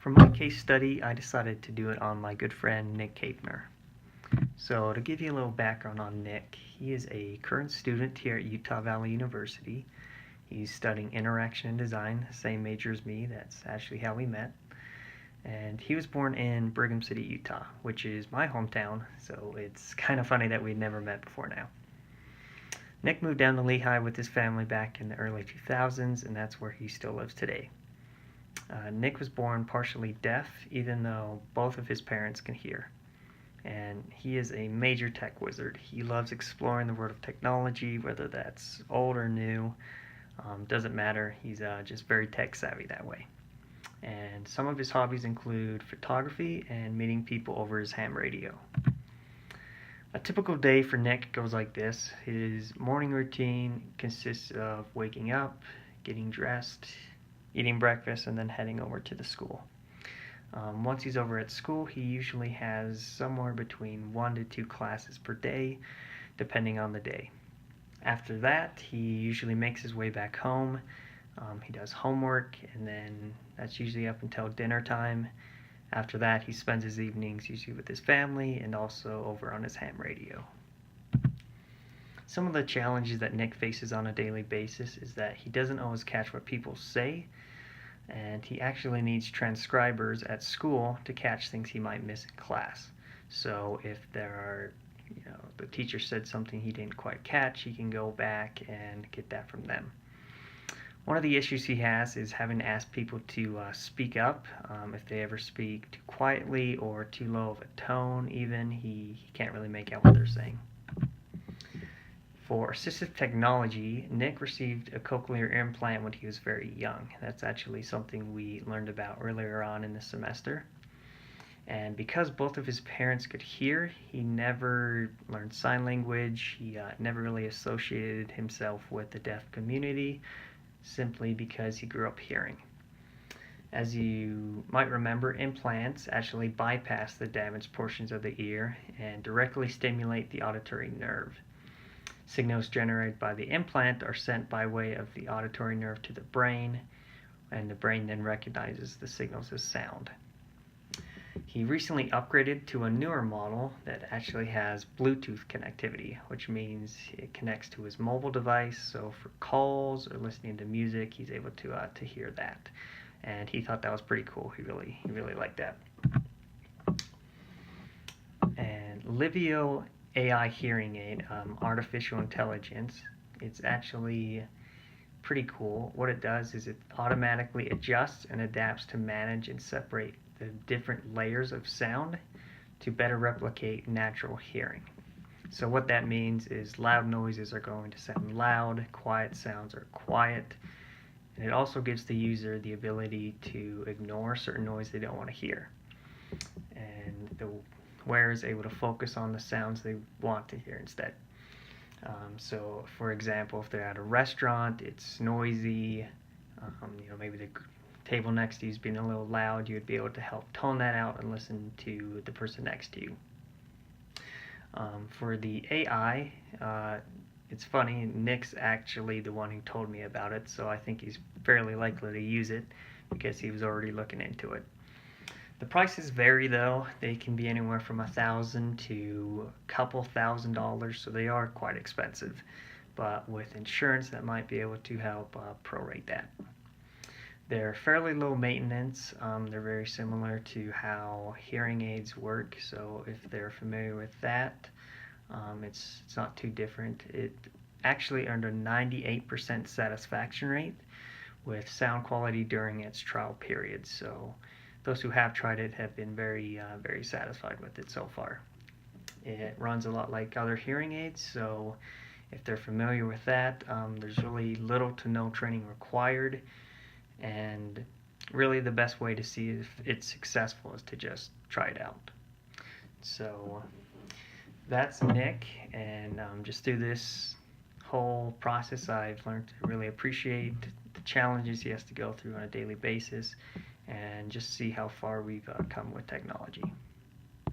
For my case study, I decided to do it on my good friend Nick Capener. So to give you a little background on Nick, he is a current student here at Utah Valley University. He's studying interaction and design, same major as me. That's actually how we met. And he was born in Brigham City, Utah, which is my hometown, so it's kind of funny that we'd never met before now. Nick moved down to Lehigh with his family back in the early 2000s, and that's where he still lives today. Nick was born partially deaf, even though both of his parents can hear. And he is a major tech wizard. He loves exploring the world of technology, whether that's old or new. Doesn't matter. He's just very tech savvy that way. And some of his hobbies include photography and meeting people over his ham radio. A typical day for Nick goes like this. His morning routine consists of waking up, getting dressed, eating breakfast, and then heading over to the school. Once he's over at school, he usually has somewhere between 1 to 2 classes per day, depending on the day. After that, he usually makes his way back home. He does homework, and then that's usually up until dinner time. After that, he spends his evenings usually with his family and also over on his ham radio. Some of the challenges that Nick faces on a daily basis is that he doesn't always catch what people say, and he actually needs transcribers at school to catch things he might miss in class. So if the teacher said something he didn't quite catch, he can go back and get that from them. One of the issues he has is having to ask people to speak up. If they ever speak too quietly or too low of a tone even, he can't really make out what they're saying. For assistive technology, Nick received a cochlear implant when he was very young. That's actually something we learned about earlier on in the semester. And because both of his parents could hear, he never learned sign language. He never really associated himself with the deaf community, simply because he grew up hearing. As you might remember, implants actually bypass the damaged portions of the ear and directly stimulate the auditory nerve. Signals generated by the implant are sent by way of the auditory nerve to the brain, and the brain then recognizes the signals as sound. He recently upgraded to a newer model that actually has Bluetooth connectivity, which means it connects to his mobile device, so for calls or listening to music, he's able to hear that. And he thought that was pretty cool. He really liked that. And Livio AI hearing aid, artificial intelligence, it's actually pretty cool. What it does is it automatically adjusts and adapts to manage and separate the different layers of sound to better replicate natural hearing. So what that means is loud noises are going to sound loud, quiet sounds are quiet, and it also gives the user the ability to ignore certain noise they don't want to hear. And the wearer is able to focus on the sounds they want to hear instead. So for example, if they're at a restaurant, it's noisy, maybe the table next to you is being a little loud, you would be able to help tone that out and listen to the person next to you. For the AI, it's funny, Nick's actually the one who told me about it, so I think he's fairly likely to use it because he was already looking into it. The prices vary though. They can be anywhere from $1,000 to a couple $1,000s, so they are quite expensive. But with insurance, that might be able to help prorate that. They're fairly low maintenance. They're very similar to how hearing aids work, so if they're familiar with that, it's not too different. It actually earned a 98% satisfaction rate with sound quality during its trial period. So those who have tried it have been very satisfied with it so far. It runs a lot like other hearing aids, so if they're familiar with that, there's really little to no training required. And really the best way to see if it's successful is to just try it out. So that's Nick, and just through this whole process I've learned to really appreciate the challenges he has to go through on a daily basis and just see how far we've come with technology.